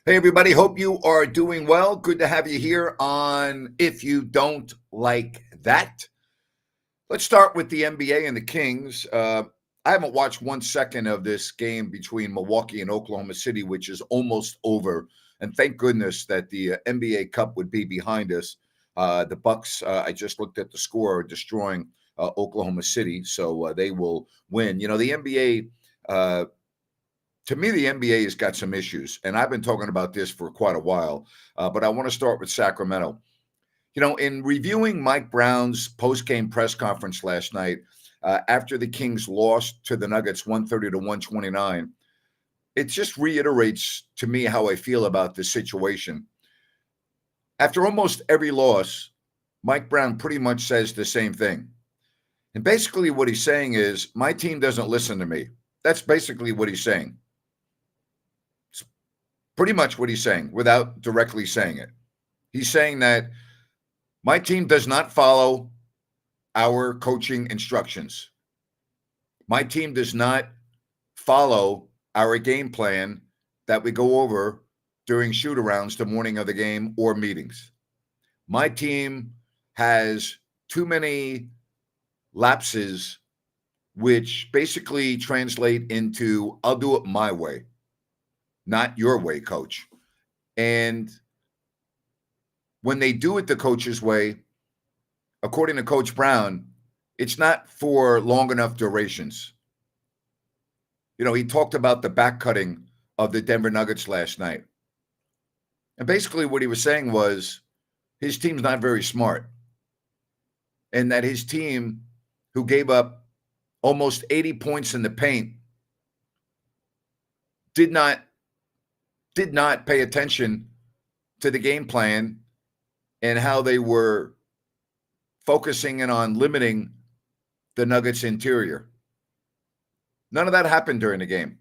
Hey, everybody. Hope you are doing well. Good to have you here on If You Don't Like That. Let's start with the NBA and the Kings. I haven't watched 1 second of this game between Milwaukee and Oklahoma City, which is almost over. And thank goodness that the NBA Cup would be behind us. The Bucks, I just looked at the score, are destroying Oklahoma City, so they will win. You know, the NBA to me, the NBA has got some issues, and I've been talking about this for quite a while. But I want to start with Sacramento. You know, in reviewing Mike Brown's post-game press conference last night, after the Kings lost to the Nuggets 130 to 129, it just reiterates to me how I feel about this situation. After almost every loss, Mike Brown pretty much says the same thing. And basically, what he's saying is, my team doesn't listen to me. That's basically what he's saying. Pretty much what he's saying without directly saying it. He's saying that my team does not follow our coaching instructions. My team does not follow our game plan that we go over during shoot-arounds the morning of the game or meetings. My team has too many lapses, which basically translate into, I'll do it my way, not your way, coach. And when they do it the coach's way, according to Coach Brown, it's not for long enough durations. You know, he talked about the back cutting of the Denver Nuggets last night. And basically what he was saying was his team's not very smart. And that his team, who gave up almost 80 points in the paint, did not pay attention to the game plan and how they were focusing in on limiting the Nuggets' interior. None of that happened during the game.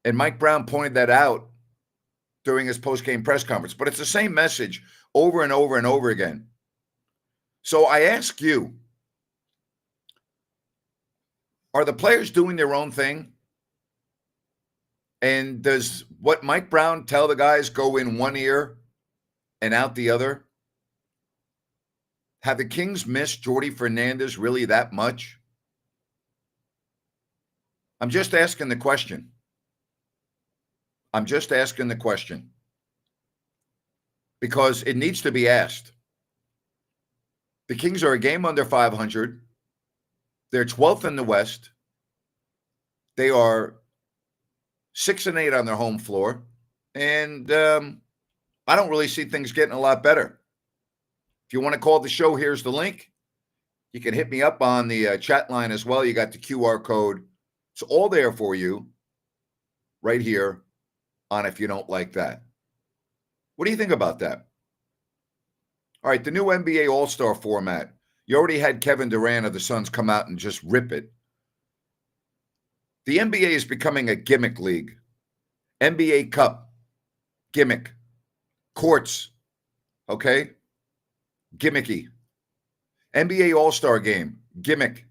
And Mike Brown pointed that out during his post-game press conference. But it's the same message over and over and over again. So I ask you, are the players doing their own thing? And does what Mike Brown tell the guys go in one ear and out the other? Have the Kings missed Jordy Fernandez really that much? I'm just asking the question. I'm just asking the question. Because it needs to be asked. The Kings are a game under 500. They're 12th in the West. They are 6-8 on their home floor. And I don't really see things getting a lot better. If you want to call the show, here's the link. You can hit me up on the chat line as well. You got the QR code. It's all there for you right here on If You Don't Like That. What do you think about that? All right, the new NBA All-Star format. You already had Kevin Durant of the Suns come out and just rip it. The NBA is becoming a gimmick league. NBA Cup, gimmick. Courts, okay? Gimmicky. NBA All-Star Game, gimmick.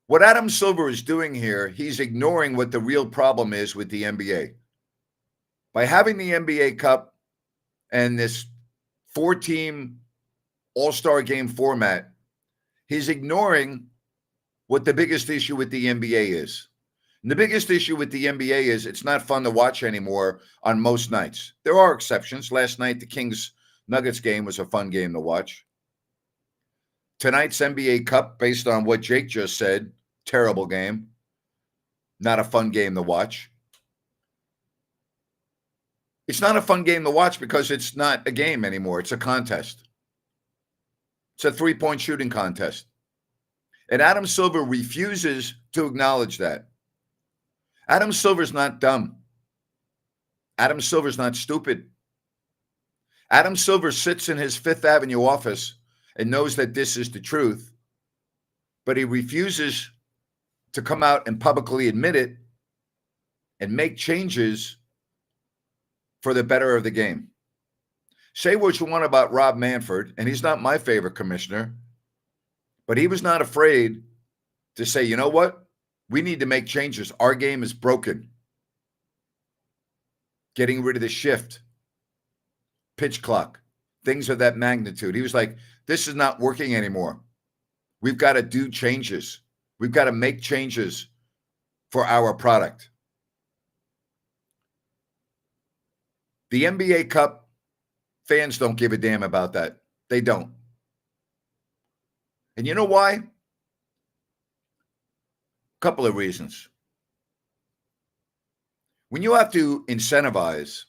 What Adam Silver is doing here, he's ignoring what the real problem is with the NBA. By having the NBA Cup and this 4-team All-Star Game format, he's ignoring what the biggest issue with the NBA is. And the biggest issue with the NBA is it's not fun to watch anymore on most nights. There are exceptions. Last night, the Kings-Nuggets game was a fun game to watch. Tonight's NBA Cup, based on what Jake just said, terrible game. Not a fun game to watch. It's not a fun game to watch because it's not a game anymore. It's a contest. It's a three-point shooting contest. And Adam Silver refuses to acknowledge that. Adam Silver's not dumb. Adam Silver's not stupid. Adam Silver sits in his Fifth Avenue office and knows that this is the truth, but he refuses to come out and publicly admit it and make changes for the better of the game. Say what you want about Rob Manfred, and he's not my favorite commissioner, but he was not afraid to say, you know what? We need to make changes. Our game is broken. getting rid of the shift, pitch clock, things of that magnitude. He was like, this is not working anymore. We've got to do changes. We've got to make changes for our product. The NBA Cup, fans don't give a damn about that. They don't. And you know why? A couple of reasons. When you have to incentivize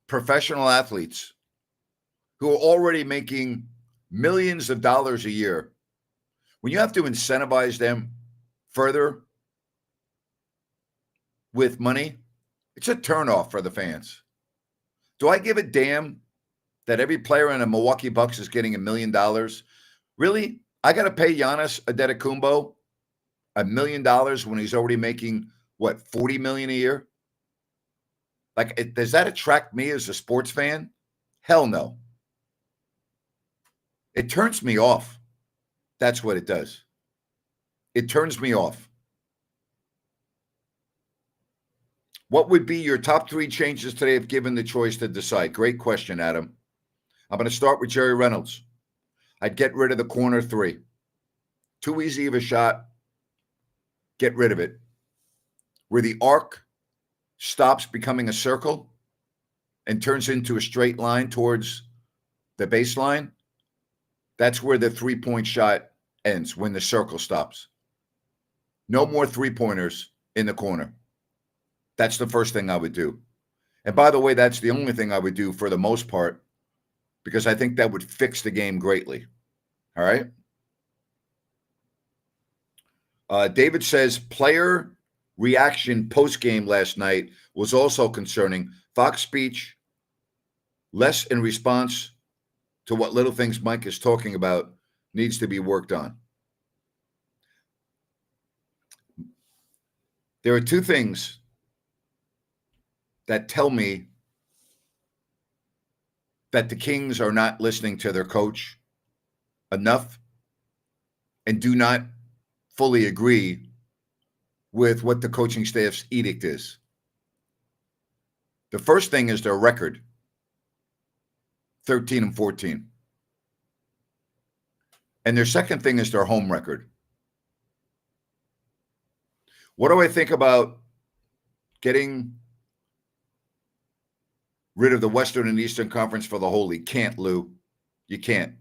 professional athletes who are already making millions of dollars a year, when you have to incentivize them further with money, it's a turnoff for the fans. Do I give a damn that every player in the Milwaukee Bucks is getting $1 million? Really? I got to pay Giannis Antetokounmpo $1 million when he's already making, what, $40 million a year? Like, does that attract me as a sports fan? Hell no. It turns me off. That's what it does. It turns me off. What would be your top 3 changes today if given the choice to decide? Great question, Adam. I'm going to start with Jerry Reynolds. I'd get rid of the corner 3. Too easy of a shot. Get rid of it. Where the arc stops becoming a circle and turns into a straight line towards the baseline, that's where the three-point shot ends, when the circle stops. No more three-pointers in the corner. That's the first thing I would do. And by the way, that's the only thing I would do for the most part, because I think that would fix the game greatly. All right? David says, player reaction post-game last night was also concerning. Fox speech, less in response to what little things Mike is talking about, needs to be worked on. There are 2 things that tell me that the Kings are not listening to their coach enough and do not fully agree with what the coaching staff's edict is. The first thing is their record, 13-14. And their second thing is their home record. What do I think about getting rid of the Western and Eastern Conference for the whole league? Can't, Lou. You can't.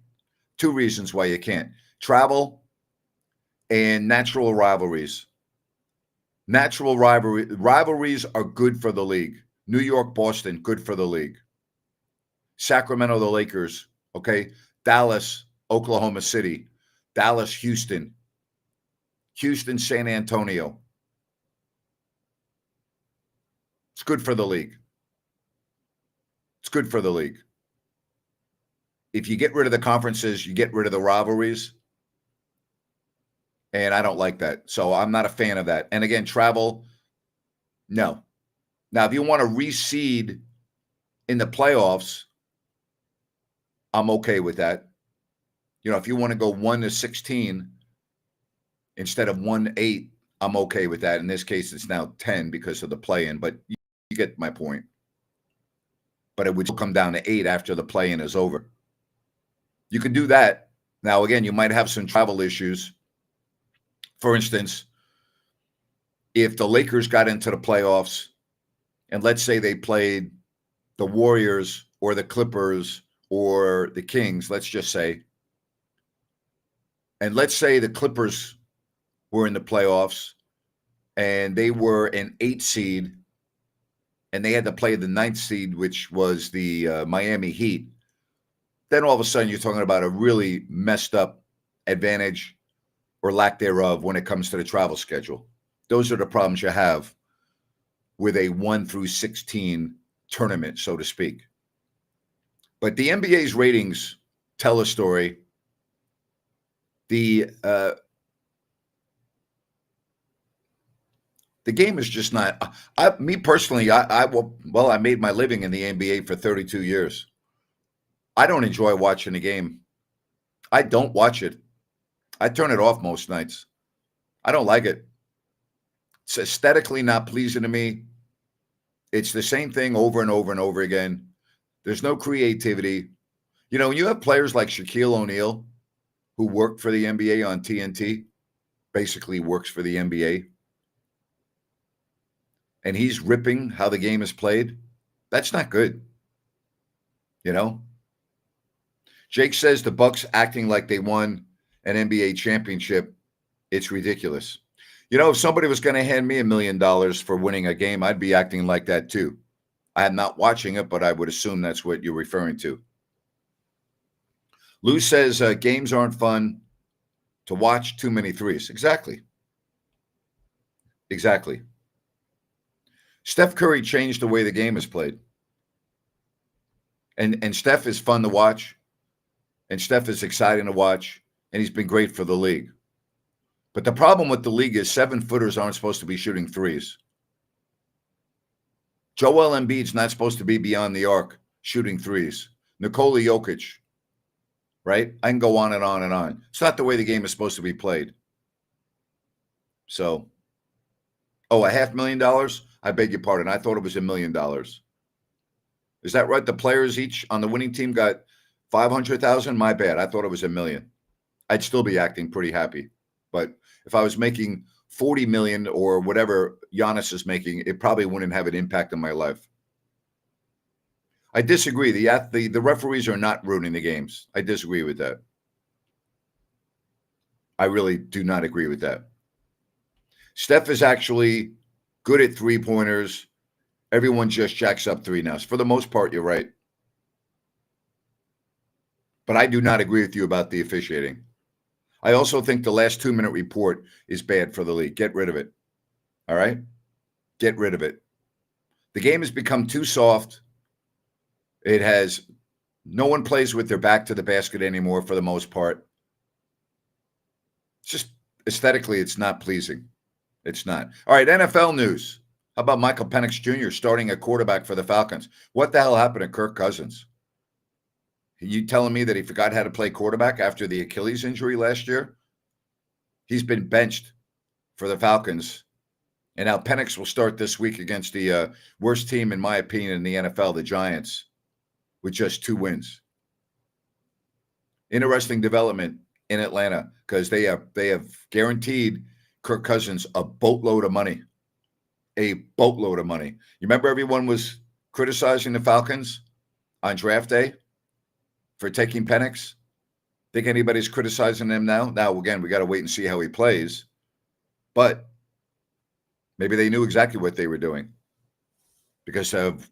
2 reasons why you can't. Travel and natural rivalries. Rivalries are good for the league. New York, Boston, good for the league. Sacramento, the Lakers, okay? Dallas, Oklahoma City. Dallas, Houston. Houston, San Antonio. It's good for the league. It's good for the league. If you get rid of the conferences, you get rid of the rivalries. And I don't like that. So I'm not a fan of that. And again, travel, no. Now, if you want to reseed in the playoffs, I'm okay with that. You know, if you want to go 1-16 instead of 1-8, I'm okay with that. In this case, it's now 10 because of the play-in, but you get my point. But it would still come down to 8 after the play-in is over. You can do that. Now, again, you might have some travel issues. For instance, if the Lakers got into the playoffs, and let's say they played the Warriors or the Clippers or the Kings, let's just say, and let's say the Clippers were in the playoffs and they were an 8 seed and they had to play the 9th seed, which was the Miami Heat, then all of a sudden you're talking about a really messed up advantage or lack thereof when it comes to the travel schedule. Those are the problems you have with a 1-16 tournament, so to speak. But the NBA's ratings tell a story. The game is just not. Me personally, I made my living in the NBA for 32 years. I don't enjoy watching the game. I don't watch it. I turn it off most nights. I don't like it. It's aesthetically not pleasing to me. It's the same thing over and over and over again. There's no creativity. You know, when you have players like Shaquille O'Neal, who worked for the NBA on TNT, basically works for the NBA, and he's ripping how the game is played, that's not good. You know? Jake says the Bucks acting like they won an NBA championship. It's ridiculous. You know, if somebody was going to hand me $1 million for winning a game, I'd be acting like that too. I am not watching it, but I would assume that's what you're referring to. Lou says games aren't fun to watch, too many threes. Exactly. Exactly. Steph Curry changed the way the game is played. And Steph is fun to watch. And Steph is exciting to watch. And he's been great for the league. But the problem with the league is 7-footers aren't supposed to be shooting threes. Joel Embiid's not supposed to be beyond the arc shooting threes. Nikola Jokic, right? I can go on and on and on. It's not the way the game is supposed to be played. So, $500,000? I beg your pardon. I thought it was $1 million. Is that right? The players each on the winning team got 500,000? My bad. I thought it was $1 million. I'd still be acting pretty happy. But if I was making 40 million or whatever Giannis is making, it probably wouldn't have an impact on my life. I disagree. The referees are not ruining the games. I disagree with that. I really do not agree with that. Steph is actually good at three-pointers. Everyone just jacks up three now. So for the most part, you're right. But I do not agree with you about the officiating. I also think the last 2-minute report is bad for the league. Get rid of it. All right? Get rid of it. The game has become too soft. No one plays with their back to the basket anymore for the most part. It's just aesthetically, it's not pleasing. It's not. All right, NFL news. How about Michael Penix Jr. starting a quarterback for the Falcons? What the hell happened to Kirk Cousins? You telling me that he forgot how to play quarterback after the Achilles injury last year? He's been benched for the Falcons. And now Penix will start this week against the worst team, in my opinion, in the NFL, the Giants, with just 2 wins. Interesting development in Atlanta because they have guaranteed Kirk Cousins a boatload of money. A boatload of money. You remember everyone was criticizing the Falcons on draft day for taking Penix? Think anybody's criticizing them now? Now, again, we got to wait and see how he plays. But maybe they knew exactly what they were doing because of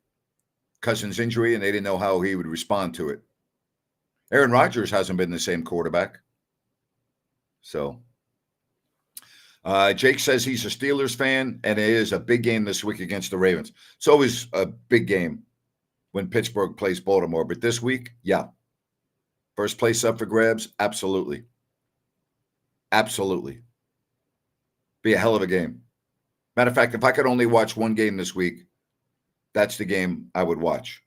Cousins' injury, and they didn't know how he would respond to it. Aaron Rodgers hasn't been the same quarterback. So, Jake says he's a Steelers fan, and it is a big game this week against the Ravens. It's always a big game when Pittsburgh plays Baltimore. But this week, yeah. First place up for grabs? Absolutely. Absolutely. Be a hell of a game. Matter of fact, if I could only watch one game this week, that's the game I would watch.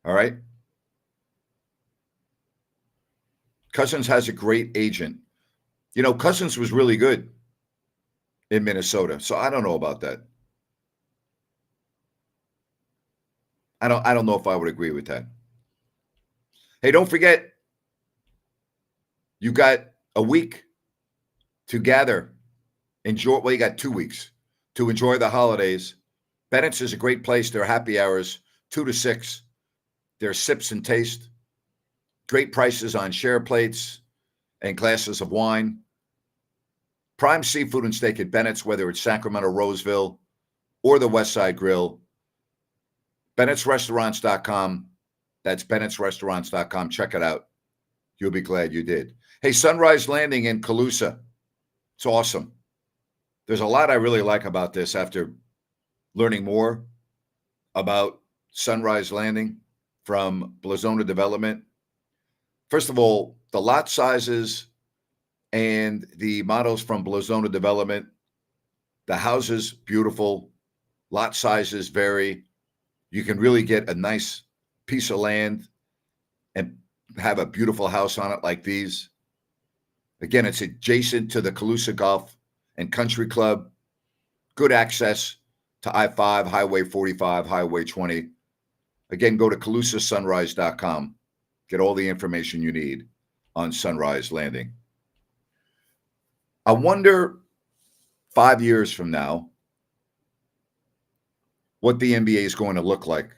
All right? Cousins has a great agent. You know, Cousins was really good in Minnesota, so I don't know about that. I don't know if I would agree with that. Hey, don't forget, you got a week to gather. Enjoy. Well, you got 2 weeks to enjoy the holidays. Bennett's is a great place. Their happy hours, 2 to 6. Their sips and taste. Great prices on share plates and glasses of wine. Prime seafood and steak at Bennett's, whether it's Sacramento, Roseville, or the West Side Grill. Bennett'sRestaurants.com. That's Bennett'sRestaurants.com. Check it out. You'll be glad you did. Hey, Sunrise Landing in Calusa. It's awesome. There's a lot I really like about this after learning more about Sunrise Landing from Blazona Development. First of all, the lot sizes and the models from Blazona Development. The houses, beautiful. Lot sizes vary. You can really get a nice piece of land and have a beautiful house on it like these. Again, it's adjacent to the Calusa Golf and Country Club. Good access to I-5, Highway 45, Highway 20. Again, go to CalusaSunrise.com. Get all the information you need on Sunrise Landing. I wonder 5 years from now what the NBA is going to look like,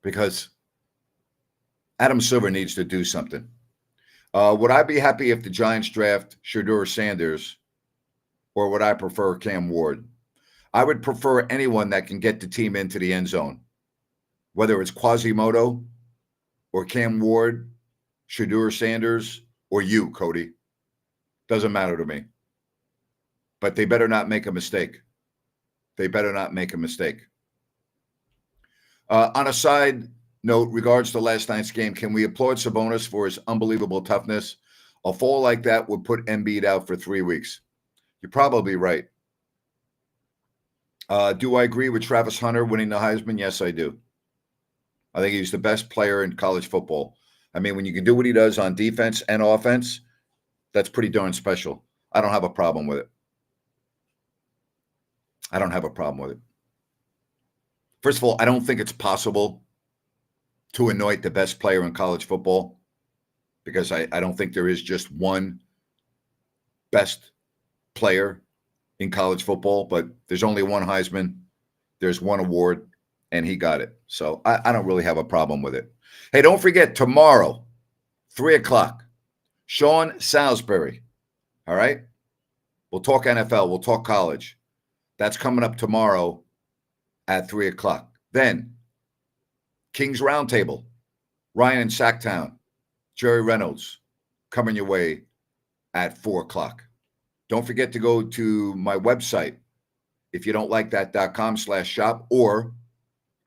because Adam Silver needs to do something. Would I be happy if the Giants draft Shedeur Sanders, or would I prefer Cam Ward? I would prefer anyone that can get the team into the end zone, whether it's Quasimodo or Cam Ward, Shedeur Sanders, or you, Cody. Doesn't matter to me. But they better not make a mistake. They better not make a mistake. On a side note, regards to last night's game, can we applaud Sabonis for his unbelievable toughness? A fall like that would put Embiid out for 3 weeks. You're probably right. Do I agree with Travis Hunter winning the Heisman? Yes, I do. I think he's the best player in college football. I mean, when you can do what he does on defense and offense, that's pretty darn special. I don't have a problem with it. I don't have a problem with it. First of all, I don't think it's possible to anoint the best player in college football, because I don't think there is just one best player in college football, but there's only one Heisman, there's one award, and he got it. So I don't really have a problem with it. Hey, don't forget, tomorrow, 3 o'clock, Sean Salisbury. All right? We'll talk NFL. We'll talk college. That's coming up tomorrow at 3 o'clock. Then, Kings Roundtable, Ryan in Sacktown, Jerry Reynolds, coming your way at 4 o'clock. Don't forget to go to my website, if you don't like that.com/shop, or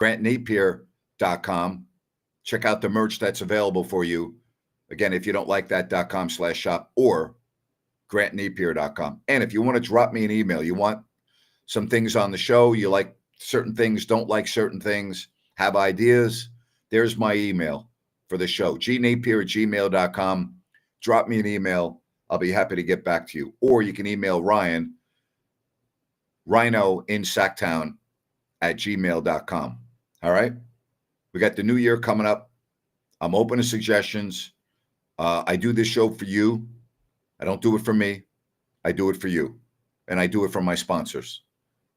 grantnapier.com. Check out the merch that's available for you. Again, if you don't like that.com/shop, or grantnapier.com. And if you want to drop me an email, you want some things on the show, you like certain things, don't like certain things, have ideas, there's my email for the show, gnapier@gmail.com. Drop me an email. I'll be happy to get back to you. Or you can email Ryan, rhinoinsacktown@gmail.com. All right? We got the new year coming up. I'm open to suggestions. I do this show for you. I don't do it for me. I do it for you. And I do it for my sponsors.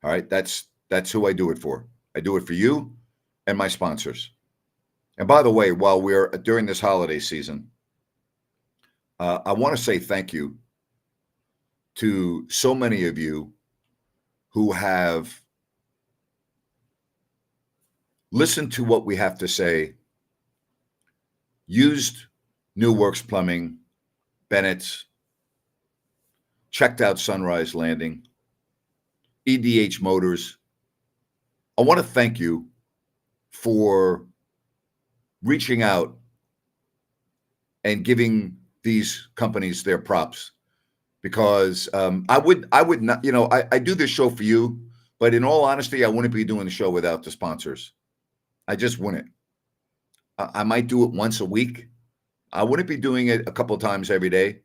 All right? That's who I do it for. I do it for you and my sponsors. And by the way, while we're during this holiday season, I want to say thank you to so many of you who have listened to what we have to say, used New Works Plumbing, Bennett's, checked out Sunrise Landing, EDH Motors. I want to thank you for reaching out and giving these companies their props, because I would not, I do this show for you, but in all honesty, I wouldn't be doing the show without the sponsors. I just wouldn't. I might do it once a week. I wouldn't be doing it a couple of times every day.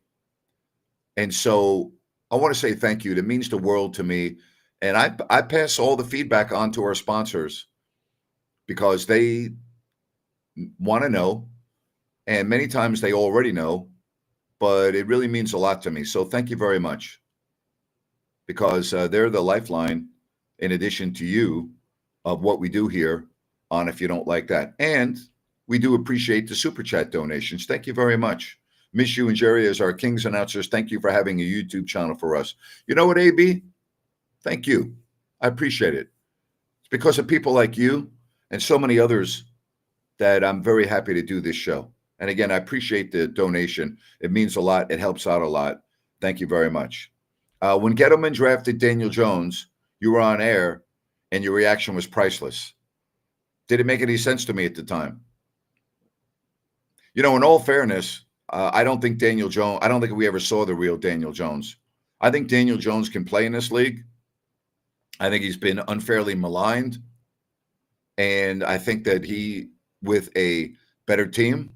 And so I want to say thank you. It means the world to me. And I pass all the feedback on to our sponsors, because they want to know. And many times they already know, but it really means a lot to me. So thank you very much, because they're the lifeline, in addition to you, of what we do here on If You Don't Like That. And we do appreciate the Super Chat donations. Thank you very much. Miss you and Jerry as our Kings announcers. Thank you for having a YouTube channel for us. You know what, AB? Thank you. I appreciate it. It's because of people like you and so many others that I'm very happy to do this show. And again, I appreciate the donation. It means a lot. It helps out a lot. Thank you very much. When Gettleman drafted Daniel Jones, you were on air and your reaction was priceless. Did it make any sense to me at the time? In all fairness, I don't think we ever saw the real Daniel Jones. I think Daniel Jones can play in this league. I think he's been unfairly maligned. And I think that he, with a better team,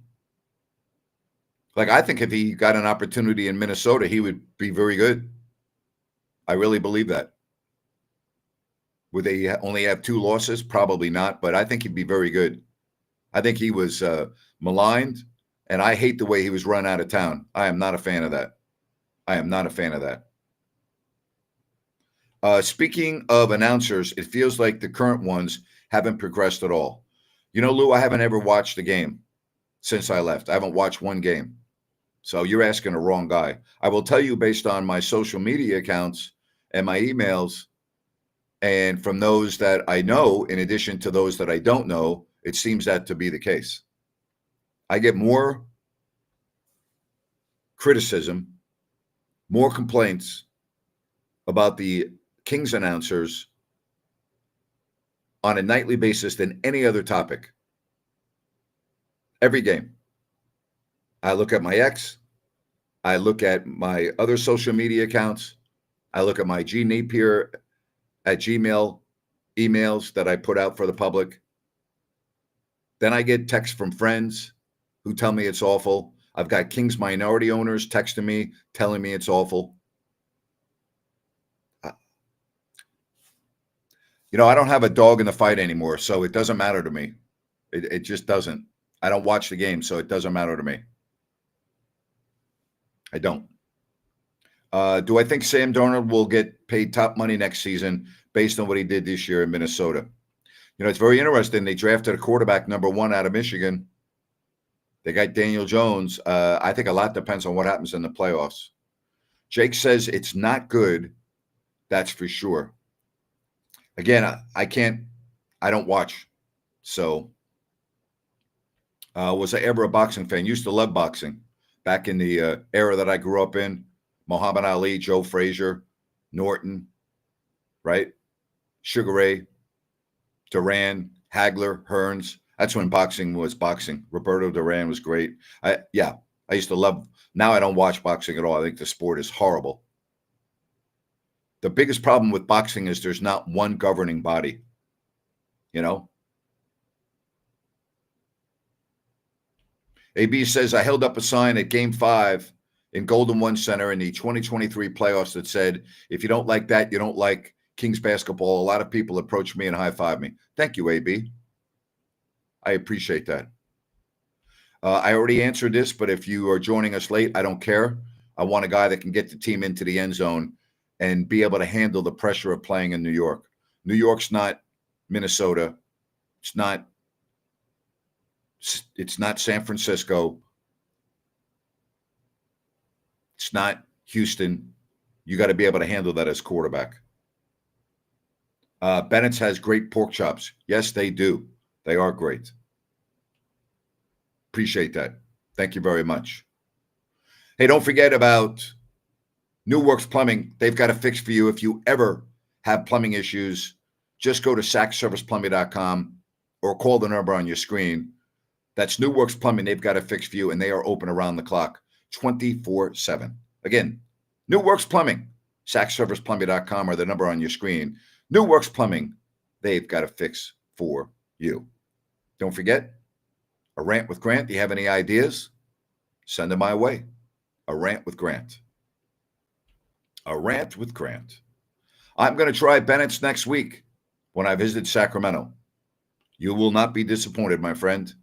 I think if he got an opportunity in Minnesota, he would be very good. I really believe that. Would they only have 2 losses? Probably not, but I think he'd be very good. I think he was maligned, and I hate the way he was run out of town. I am not a fan of that. I am not a fan of that. Speaking of announcers, it feels like the current ones haven't progressed at all. You know, Lou, I haven't ever watched a game since I left. I haven't watched one game. So you're asking the wrong guy. I will tell you based on my social media accounts and my emails, and from those that I know, in addition to those that I don't know, it seems that to be the case. I get more criticism, more complaints about the Kings announcers on a nightly basis than any other topic. Every game. I look at my ex. I look at my other social media accounts. I look at my G Napier at Gmail emails that I put out for the public. Then I get texts from friends who tell me it's awful. I've got Kings minority owners texting me, telling me it's awful. You know, I don't have a dog in the fight anymore, so it doesn't matter to me. It just doesn't. I don't watch the game, so it doesn't matter to me. I don't. Do I think Sam Darnold will get paid top money next season based on what he did this year in Minnesota? You know, it's very interesting. They drafted a quarterback number 1 out of Michigan. They got Daniel Jones. I think a lot depends on what happens in the playoffs. Jake says it's not good. That's for sure. Again, I don't watch. So, was I ever a boxing fan? Used to love boxing back in the era that I grew up in. Muhammad Ali, Joe Frazier, Norton, right? Sugar Ray, Duran, Hagler, Hearns. That's when boxing was boxing. Roberto Duran was great. I used to love. Now I don't watch boxing at all. I think the sport is horrible. The biggest problem with boxing is there's not one governing body. You know? AB says, I held up a sign at Game 5 in Golden One Center in the 2023 playoffs that said, if you don't like that, you don't like Kings basketball. A lot of people approached me and high-fived me. Thank you, AB. I appreciate that. I already answered this, but if you are joining us late, I don't care. I want a guy that can get the team into the end zone and be able to handle the pressure of playing in New York. New York's not Minnesota. It's not San Francisco. It's not Houston. You got to be able to handle that as quarterback. Bennett's has great pork chops. Yes, they do. They are great. Appreciate that. Thank you very much. Hey, don't forget about New Works Plumbing. They've got a fix for you. If you ever have plumbing issues, just go to sackserviceplumbing.com or call the number on your screen. That's New Works Plumbing. They've got a fix for you, and they are open around the clock, 24/7. Again, New Works Plumbing, sackserviceplumbing.com or the number on your screen. New Works Plumbing, they've got a fix for you. Don't forget, a rant with Grant. Do you have any ideas? Send them my way. A rant with Grant. A rant with Grant. I'm going to try Bennett's next week when I visit Sacramento. You will not be disappointed, my friend.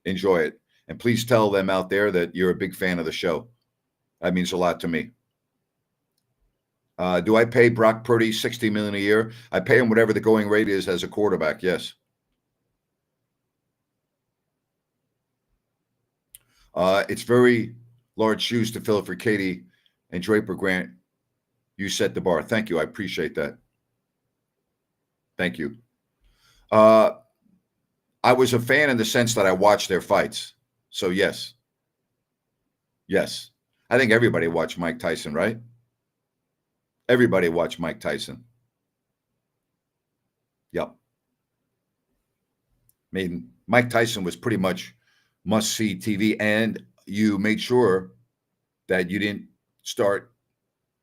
Enjoy it. And please tell them out there that you're a big fan of the show. That means a lot to me. Do I pay Brock Purdy $60 million a year? I pay him whatever the going rate is as a quarterback, yes. It's very large shoes to fill for Katie and Draper. Grant, you set the bar. Thank you. I appreciate that. Thank you. I was a fan in the sense that I watched their fights. So, yes. Yes. I think everybody watched Mike Tyson, right? Everybody watched Mike Tyson. Yep. I mean, Mike Tyson was pretty much must-see TV, and you made sure that you didn't start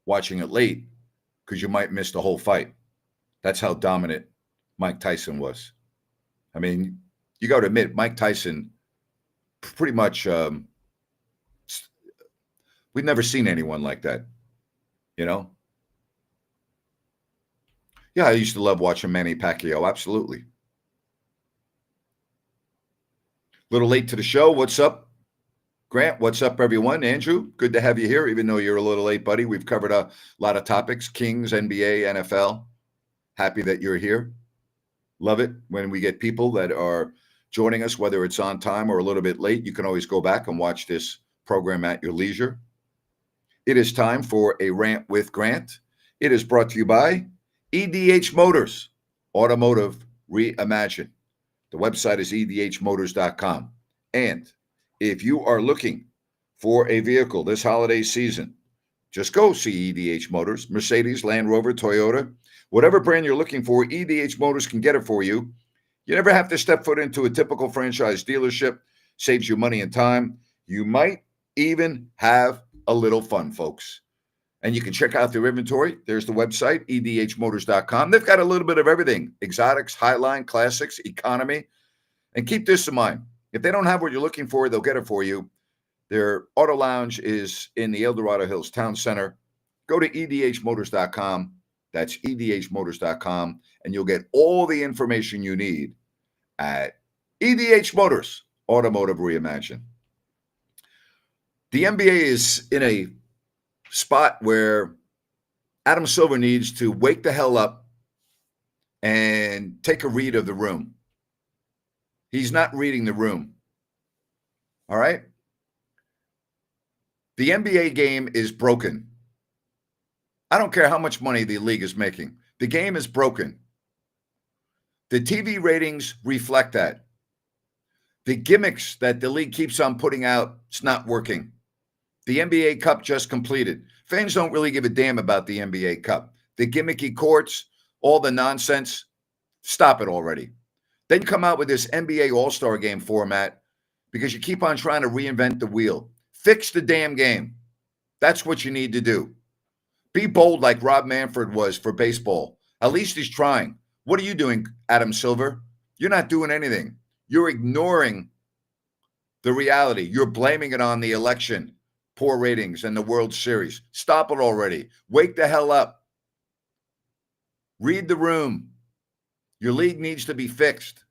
watching it late because you might miss the whole fight. That's how dominant Mike Tyson was. I mean, you got to admit, Mike Tyson pretty much, we've never seen anyone like that, you know? Yeah, I used to love watching Manny Pacquiao. Absolutely. Little late to the show. What's up, Grant? What's up, everyone? Andrew, good to have you here, even though you're a little late, buddy. We've covered a lot of topics: Kings, NBA, NFL. Happy that you're here. Love it when we get people that are joining us, whether it's on time or a little bit late. You can always go back and watch this program at your leisure. It is time for a rant with Grant. It is brought to you by EDH Motors, Automotive Reimagined. The website is edhmotors.com. And if you are looking for a vehicle this holiday season, just go see EDH Motors, Mercedes, Land Rover, Toyota, whatever brand you're looking for, EDH Motors can get it for you. You never have to step foot into a typical franchise dealership. Saves you money and time. You might even have a little fun, folks. And you can check out their inventory. There's the website, edhmotors.com. They've got a little bit of everything: exotics, highline, classics, economy. And keep this in mind. If they don't have what you're looking for, they'll get it for you. Their auto lounge is in the El Dorado Hills Town Center. Go to edhmotors.com. That's edhmotors.com. And you'll get all the information you need at EDH Motors, Automotive Reimagined. The NBA is in a spot where Adam Silver needs to wake the hell up and take a read of the room. He's not reading the room. All right? The NBA game is broken. I don't care how much money the league is making. The game is broken. The TV ratings reflect that. The gimmicks that the league keeps on putting out, it's not working. The NBA Cup just completed. Fans don't really give a damn about the NBA Cup. The gimmicky courts, all the nonsense, stop it already. Then you come out with this NBA All-Star Game format because you keep on trying to reinvent the wheel. Fix the damn game. That's what you need to do. Be bold like Rob Manfred was for baseball. At least he's trying. What are you doing, Adam Silver? You're not doing anything. You're ignoring the reality. You're blaming it on the election, poor ratings, and the World Series. Stop it already. Wake the hell up. Read the room. Your league needs to be fixed.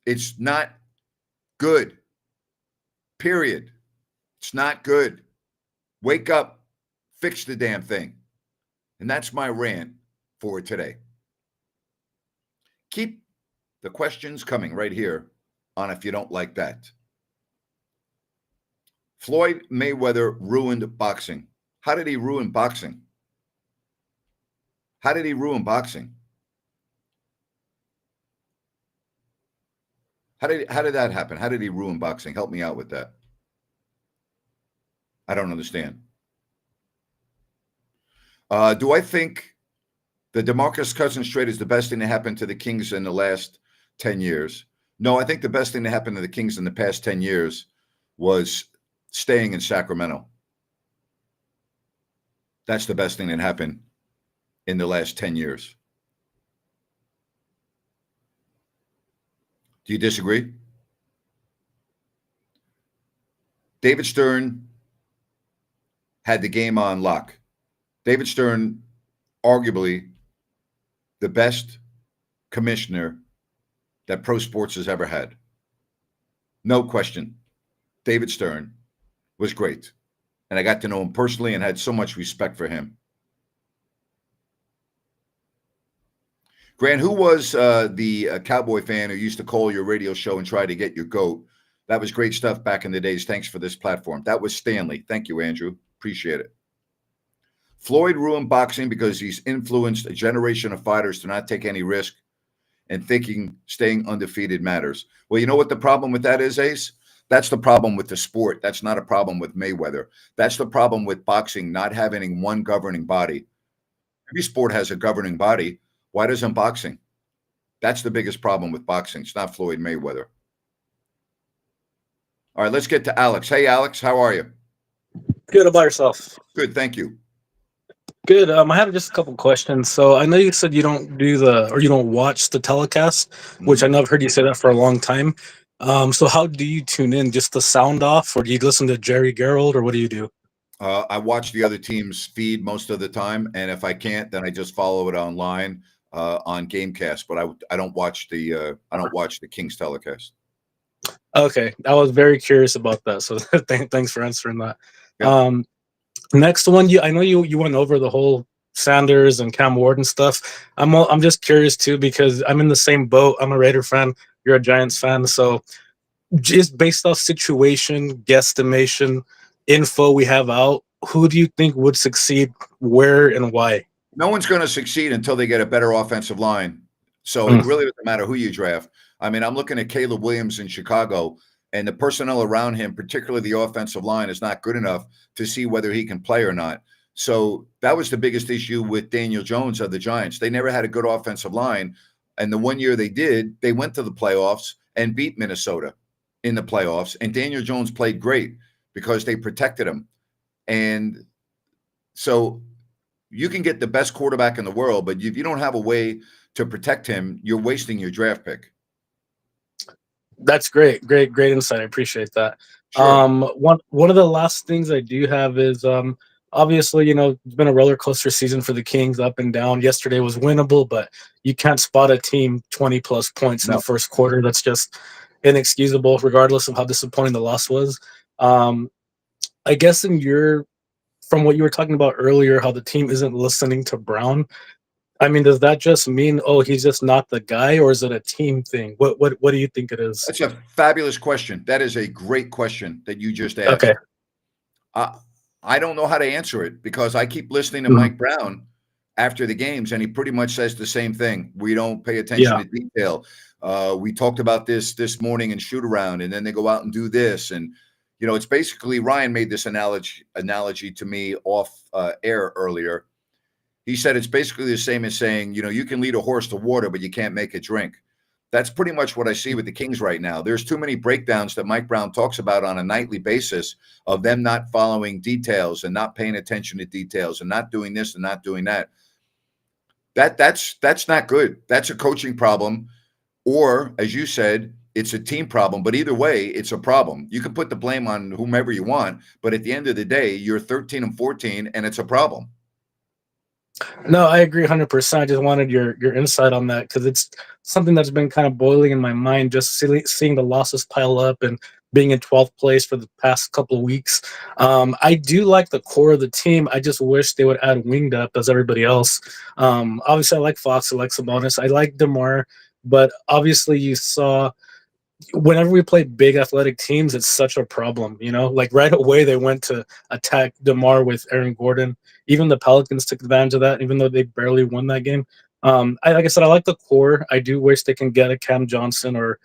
It's not good. Period. It's not good. Wake up. Fix the damn thing. And that's my rant for today. Keep the questions coming right here on If You Don't Like That. Floyd Mayweather ruined boxing. How did he ruin boxing? How did he ruin boxing? How did that happen? How did he ruin boxing? Help me out with that. I don't understand. Do I think the DeMarcus Cousins trade is the best thing that happened to the Kings in the last 10 years? No, I think the best thing that happened to the Kings in the past 10 years was staying in Sacramento. That's the best thing that happened in the last 10 years. Do you disagree? David Stern had the game on lock. David Stern, arguably the best commissioner that pro sports has ever had. No question. David Stern was great. And I got to know him personally and had so much respect for him. Grant, who was the Cowboy fan who used to call your radio show and try to get your goat? That was great stuff back in the days. Thanks for this platform. That was Stanley. Thank you, Andrew. Appreciate it. Floyd ruined boxing because he's influenced a generation of fighters to not take any risk and thinking staying undefeated matters. Well, you know what the problem with that is, Ace? That's the problem with the sport. That's not a problem with Mayweather. That's the problem with boxing not having one governing body. Every sport has a governing body. Why doesn't boxing? That's the biggest problem with boxing. It's not Floyd Mayweather. All right, let's get to Alex. Hey, Alex, how are you? Good. About yourself? Good, thank you. Good. I have just a couple questions. So I know you said you don't you don't watch the telecast, which I know I've heard you say that for a long time. So how do you tune in? Just the sound off, or do you listen to Jerry Gerald, or what do you do? I watch the other team's feed most of the time, and if I can't, then I just follow it online. on Gamecast, but I don't watch the Kings telecast. Okay, I was very curious about that. So thanks for answering that. Yep. Next one, I know you went over the whole Sanders and Cam Ward stuff. I'm just curious too because I'm in the same boat. I'm a Raider fan. You're a Giants fan, so just based off situation, guesstimation, info we have out, who do you think would succeed, where, and why? No one's going to succeed until they get a better offensive line. So it Mm. really doesn't matter who you draft. I mean, I'm looking at Caleb Williams in Chicago, and the personnel around him, particularly the offensive line, is not good enough to see whether he can play or not. So that was the biggest issue with Daniel Jones of the Giants. They never had a good offensive line. And the one year they did, they went to the playoffs and beat Minnesota in the playoffs. And Daniel Jones played great because they protected him. And so you can get the best quarterback in the world, but if you don't have a way to protect him, you're wasting your draft pick. That's great insight. I appreciate that. Sure. One of the last things I do have is obviously it's been a roller coaster season for the Kings, up and down. Yesterday was winnable, but you can't spot a team 20 plus points in the No. first quarter. That's just inexcusable, regardless of how disappointing the loss was. I guess from what you were talking about earlier, how the team isn't listening to Brown. I mean, does that just mean, oh, he's just not the guy, or is it a team thing? What do you think it is? That's a fabulous question. That is a great question that you just Okay. asked. I don't know how to answer it because I keep listening to Mhm. Mike Brown after the games, and he pretty much says the same thing. We don't pay attention Yeah. to detail. We talked about this morning in shoot around, and then they go out and do this, and it's basically Ryan made this analogy to me off air earlier. He said it's basically the same as saying, you can lead a horse to water, but you can't make it drink. That's pretty much what I see with the Kings right now. There's too many breakdowns that Mike Brown talks about on a nightly basis of them not following details and not paying attention to details and not doing this and not doing that. That's not good. That's a coaching problem, or as you said, it's a team problem. But either way, it's a problem. You can put the blame on whomever you want, but at the end of the day, you're 13 and 14, and it's a problem. No, I agree 100%. I just wanted your insight on that because it's something that's been kind of boiling in my mind, just seeing the losses pile up and being in 12th place for the past couple of weeks. I do like the core of the team. I just wish they would add wing depth as everybody else. Obviously, I like Fox, I like Sabonis, I like DeMar, but obviously you saw whenever we play big athletic teams, it's such a problem. Like right away they went to attack DeMar with Aaron Gordon. Even the Pelicans took advantage of that, even though they barely won that game. Like I said, I like the core. I do wish they can get a Cam Johnson or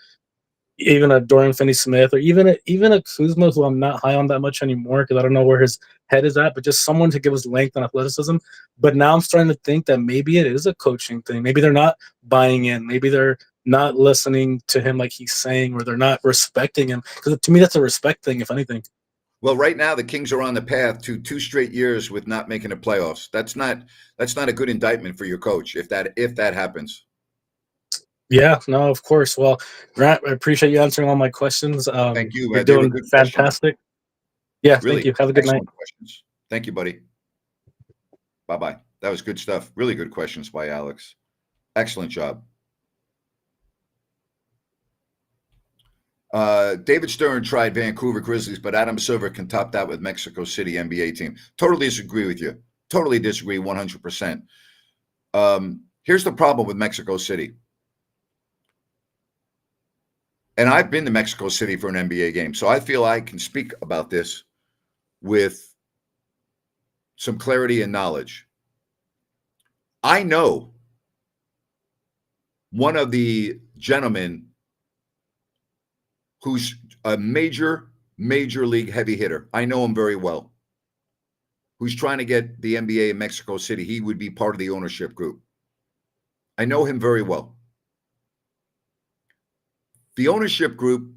even a Dorian Finney-Smith or even a Kuzma, who I'm not high on that much anymore because I don't know where his head is at, but just someone to give us length and athleticism. But now I'm starting to think that maybe it is a coaching thing. Maybe they're not buying in. Maybe they're not listening to him like he's saying, or they're not respecting him. Because to me, that's a respect thing, if anything. Well, right now the Kings are on the path to 2 straight years with not making the playoffs. That's not a good indictment for your coach if that happens. Yeah, no, of course. Well, Grant, I appreciate you answering all my questions. Thank you, You're man. They were doing good questions. fantastic. Yeah, thank Really you. Have a good night. excellent questions. Thank you, buddy. Bye-bye. That was good stuff. Really good questions by Alex. Excellent job. David Stern tried Vancouver Grizzlies, but Adam Silver can top that with Mexico City NBA team. Totally disagree with you. Totally disagree 100%. Here's the problem with Mexico City. And I've been to Mexico City for an NBA game, so I feel I can speak about this with some clarity and knowledge. I know one of the gentlemen who's a major league heavy hitter. I know him very well. Who's trying to get the NBA in Mexico City. He would be part of the ownership group. I know him very well. The ownership group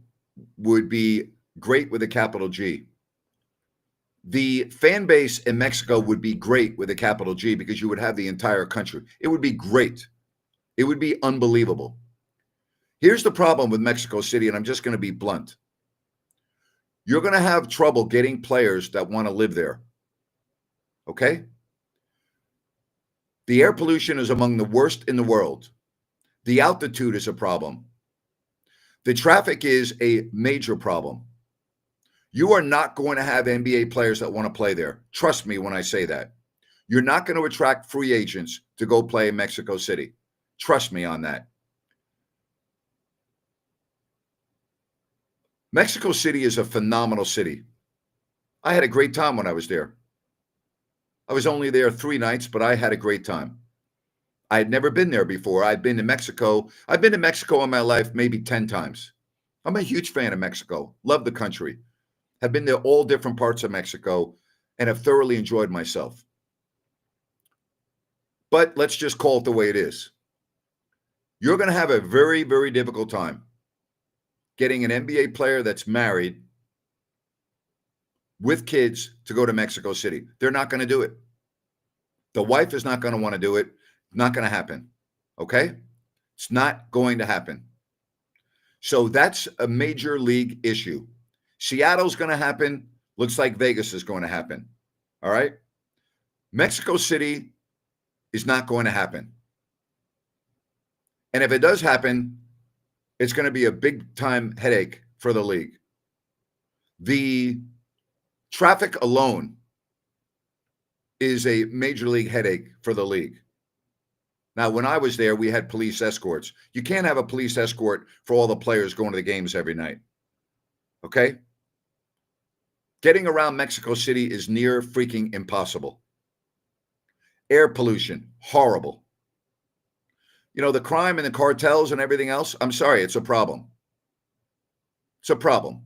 would be great with a capital G. The fan base in Mexico would be great with a capital G because you would have the entire country. It would be great. It would be unbelievable. Here's the problem with Mexico City, and I'm just going to be blunt. You're going to have trouble getting players that want to live there. Okay? The air pollution is among the worst in the world. The altitude is a problem. The traffic is a major problem. You are not going to have NBA players that want to play there. Trust me when I say that. You're not going to attract free agents to go play in Mexico City. Trust me on that. Mexico City is a phenomenal city. I had a great time when I was there. I was only there 3 nights, but I had a great time. I had never been there before. I've been to Mexico. I've been to Mexico in my life maybe 10 times. I'm a huge fan of Mexico. Love the country. Have been to all different parts of Mexico and have thoroughly enjoyed myself. But let's just call it the way it is. You're going to have a very, very difficult time getting an NBA player that's married with kids to go to Mexico City. They're not going to do it. The wife is not going to want to do it. Not going to happen. Okay? It's not going to happen. So that's a major league issue. Seattle's going to happen. Looks like Vegas is going to happen. All right? Mexico City is not going to happen. And if it does happen, it's going to be a big time headache for the league. The traffic alone is a major league headache for the league. Now, when I was there, we had police escorts. You can't have a police escort for all the players going to the games every night. Okay? Getting around Mexico City is near freaking impossible. Air pollution, horrible. You know, the crime and the cartels and everything else, I'm sorry, it's a problem. It's a problem.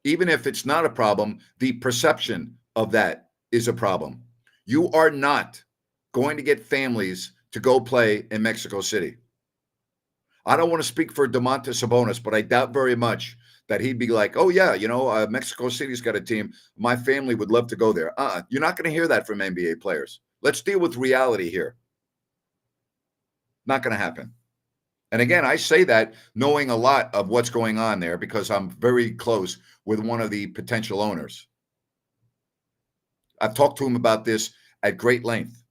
Even if it's not a problem, the perception of that is a problem. You are not going to get families to go play in Mexico City. I don't want to speak for Domantas Sabonis, but I doubt very much that he'd be like, oh, yeah, you know, Mexico City's got a team. My family would love to go there. You're not going to hear that from NBA players. Let's deal with reality here. Not going to happen. And again, I say that knowing a lot of what's going on there because I'm very close with one of the potential owners. I've talked to him about this at great length.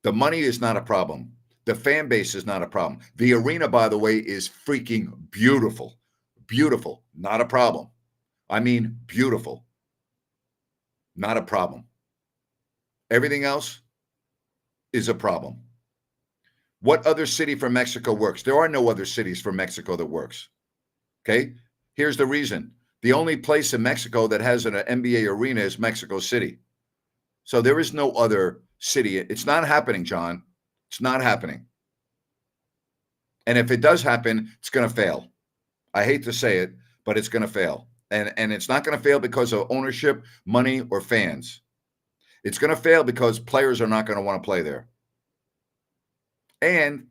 The money is not a problem. The fan base is not a problem. The arena, by the way, is freaking beautiful. Beautiful. Not a problem. I mean, beautiful. Not a problem. Everything else is a problem. What other city from Mexico works? There are no other cities from Mexico that works. Okay? Here's the reason. The only place in Mexico that has an NBA arena is Mexico City. So there is no other city. It's not happening, John. It's not happening. And if it does happen, it's going to fail. I hate to say it, but it's going to fail. And it's not going to fail because of ownership, money, or fans. It's going to fail because players are not going to want to play there. And,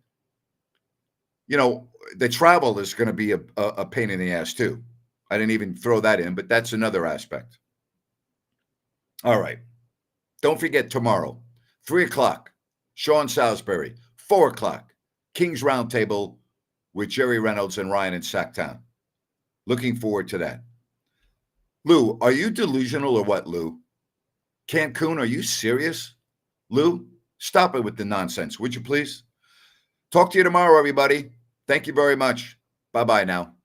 you know, the travel is going to be a pain in the ass too. I didn't even throw that in, but that's another aspect. All right. Don't forget tomorrow, 3 o'clock, Sean Salisbury, 4 o'clock, Kings Roundtable with Jerry Reynolds and Ryan in Sacktown. Looking forward to that. Lou, are you delusional or what, Lou? Cancun, are you serious? Lou, stop it with the nonsense, would you please? Talk to you tomorrow, everybody. Thank you very much. Bye-bye now.